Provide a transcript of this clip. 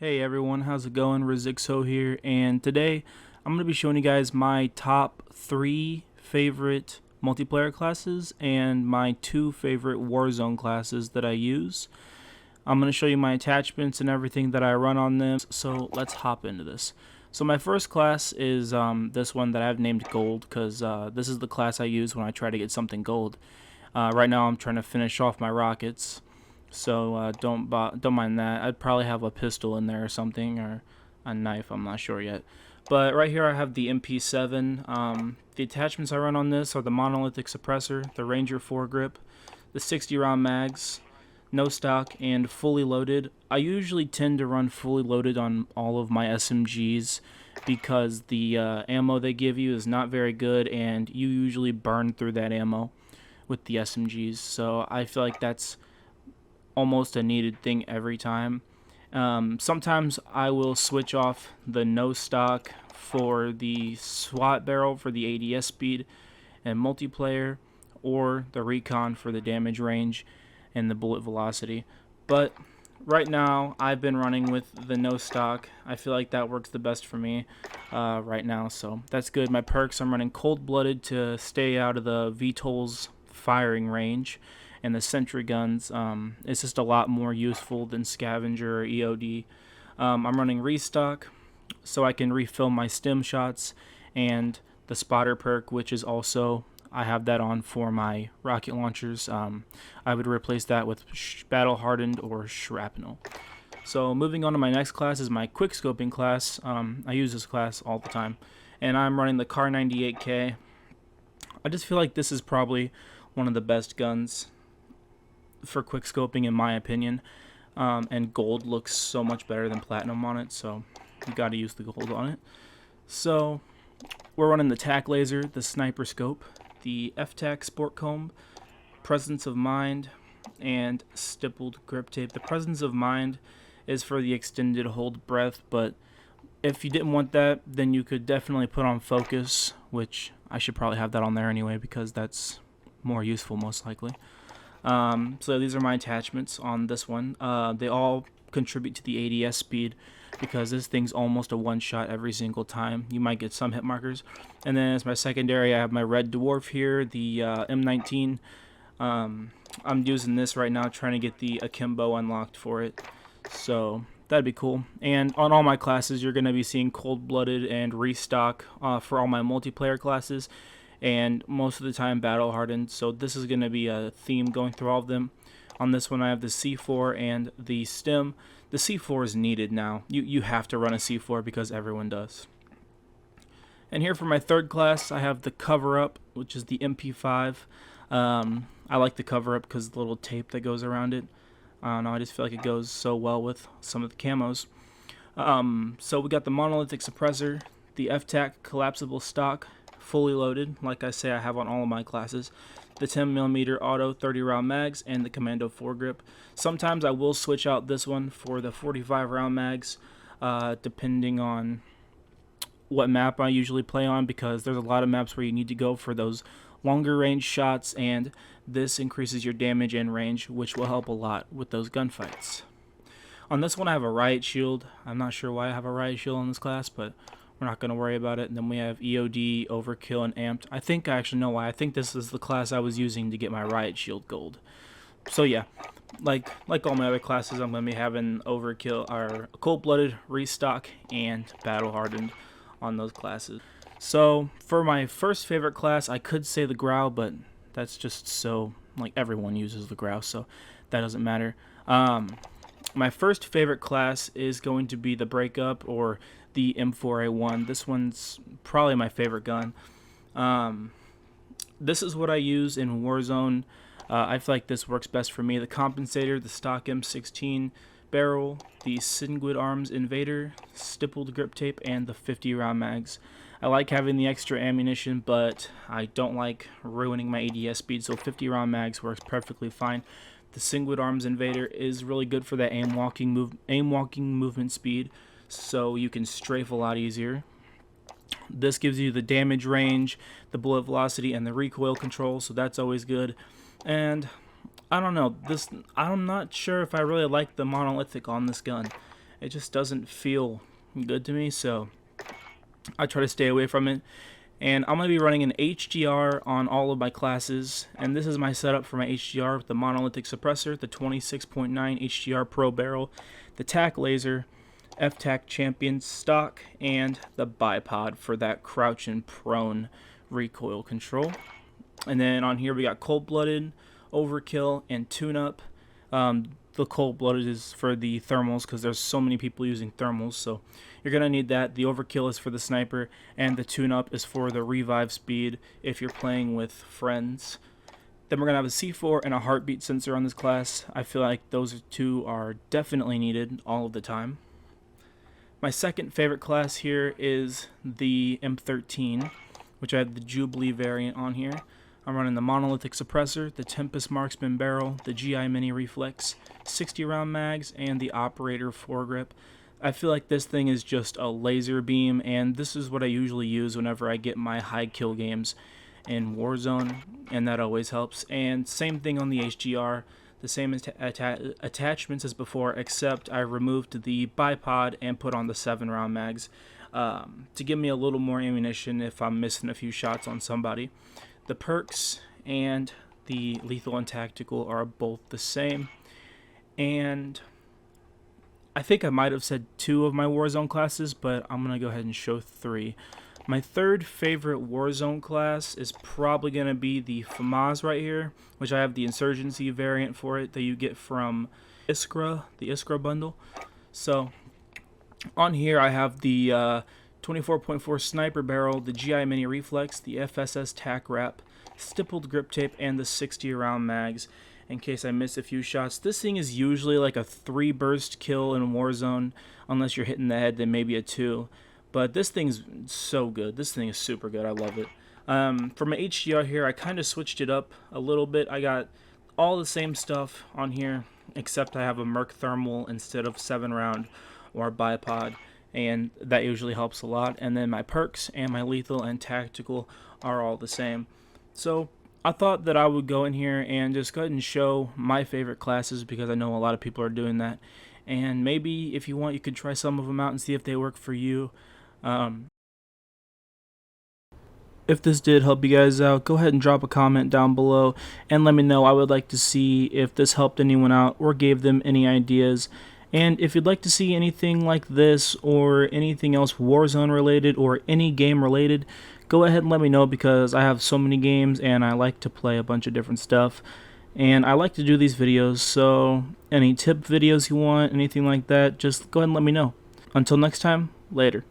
Hey everyone, how's it going? Rizixo here, and today I'm going to be showing you guys my top 3 favorite multiplayer classes and my 2 favorite Warzone classes that I use. I'm going to show you my attachments and everything that I run on them, so let's hop into this. So my first class is this one that I've named Gold because this is the class I use when I try to get something gold. Right now I'm trying to finish off my rockets. So don't mind that. I'd probably have a pistol in there or something, or a knife. I'm not sure yet. But right here I have the MP7. The attachments I run on this are the monolithic suppressor, the Ranger foregrip, the 60 round mags, no stock, and fully loaded. I usually tend to run fully loaded on all of my SMGs because the ammo they give you is not very good, and you usually burn through that ammo with the SMGs. So I feel like that's almost a needed thing every time. Sometimes I will switch off the no stock for the SWAT barrel for the ADS speed and multiplayer, or the recon for the damage range and the bullet velocity. But right now I've been running with the no stock. I feel like that works the best for me right now, so that's good. My perks, I'm running cold-blooded to stay out of the VTOL's firing range, and the sentry guns, it's just a lot more useful than scavenger or EOD. I'm running restock so I can refill my stim shots, and the spotter perk, which is also, I have that on for my rocket launchers. I would replace that with battle hardened or shrapnel. So moving on to my next class is my quick scoping class. I use this class all the time, and I'm running the Car 98K. I just feel like this is probably one of the best guns for quick scoping in my opinion, and gold looks so much better than platinum on it, so you got to use the gold on it. So we're running the tac laser, the sniper scope, the FTAC sport comb, presence of mind, and stippled grip tape. The presence of mind is for the extended hold breath, but if you didn't want that, then you could definitely put on focus, which I should probably have that on there anyway because that's more useful most likely. So these are my attachments on this one. They all contribute to the ADS speed because this thing's almost a one-shot every single time. You might get some hit markers. And then as my secondary, I have my red dwarf here, the M19. I'm using this right now, trying to get the akimbo unlocked for it. So that'd be cool. And on all my classes, you're going to be seeing cold-blooded and restock for all my multiplayer classes, and most of the time battle hardened. So this is going to be a theme going through all of them. On this one I have the C4 and the stim. The C4 is needed now. You have to run a C4 because everyone does. And here for my third class I have the cover up, which is the MP5. I like the cover up because the little tape that goes around it. I don't know, I just feel like it goes so well with some of the camos. So we got the monolithic suppressor, the FTAC collapsible stock, fully loaded, like I say I have on all of my classes, the 10mm auto 30 round mags, and the commando foregrip. Sometimes I will switch out this one for the 45 round mags, depending on what map I usually play on, because there's a lot of maps where you need to go for those longer range shots, and this increases your damage and range, which will help a lot with those gunfights. On this one I have a riot shield. I'm not sure why I have a riot shield on this class, but we're not going to worry about it. And then we have EOD, Overkill, and Amped. I think I actually know why. I think this is the class I was using to get my Riot Shield gold. So yeah, like all my other classes, I'm going to be having Overkill, or Cold-Blooded, Restock, and Battle Hardened on those classes. So for my first favorite class, I could say the Growl, but that's just so, like, everyone uses the Growl, so that doesn't matter. My first favorite class is going to be the Breakup, or the M4A1. This one's probably my favorite gun. This is what I use in Warzone. I feel like this works best for me. The compensator, the stock M16 barrel, the Singwood Arms Invader, stippled grip tape, and the 50 round mags. I like having the extra ammunition, but I don't like ruining my ADS speed, so 50 round mags works perfectly fine. The Singwood Arms Invader is really good for that aim walking movement speed, so you can strafe a lot easier. This gives you the damage range, the bullet velocity, and the recoil control, so that's always good. And I don't know, I'm not sure if I really like the monolithic on this gun. It just doesn't feel good to me, so I try to stay away from it. And I'm going to be running an HDR on all of my classes, and this is my setup for my HDR with the monolithic suppressor, the 26.9 HDR Pro barrel, the TAC laser, F-TAC Champion stock, and the bipod for that crouch and prone recoil control. And then on here we got cold-blooded, overkill, and tune-up. The cold-blooded is for the thermals because there's so many people using thermals, so you're going to need that. The overkill is for the sniper, and the tune-up is for the revive speed if you're playing with friends. Then we're going to have a C4 and a heartbeat sensor on this class. I feel like those two are definitely needed all of the time. My second favorite class here is the M13, which I have the Jubilee variant on here. I'm running the monolithic suppressor, the Tempest marksman barrel, the GI mini reflex, 60 round mags, and the operator foregrip. I feel like this thing is just a laser beam, and this is what I usually use whenever I get my high kill games in Warzone, and that always helps. And same thing on the HGR, the same attachments as before, except I removed the bipod and put on the 7 round mags to give me a little more ammunition if I'm missing a few shots on somebody. The perks and the lethal and tactical are both the same, and I think I might have said 2 of my Warzone classes, but I'm going to go ahead and show 3. My third favorite Warzone class is probably going to be the FAMAS right here, which I have the Insurgency variant for it that you get from Iskra, the Iskra bundle. So on here I have the 24.4 sniper barrel, the GI mini reflex, the FSS tac wrap, stippled grip tape, and the 60 round mags in case I miss a few shots. This thing is usually like a 3 burst kill in Warzone, unless you're hitting the head, then maybe a 2. But this thing's so good. This thing is super good. I love it. For my HDR here, I kind of switched it up a little bit. I got all the same stuff on here, except I have a Merc thermal instead of 7 round or bipod, and that usually helps a lot. And then my perks and my lethal and tactical are all the same. So I thought that I would go in here and just go ahead and show my favorite classes, because I know a lot of people are doing that. And maybe if you want, you could try some of them out and see if they work for you. If this did help you guys out, go ahead and drop a comment down below and let me know. I would like to see if this helped anyone out or gave them any ideas. And if you'd like to see anything like this or anything else Warzone related or any game related, go ahead and let me know, because I have so many games and I like to play a bunch of different stuff. And I like to do these videos, so any tip videos you want, anything like that, just go ahead and let me know. Until next time, later.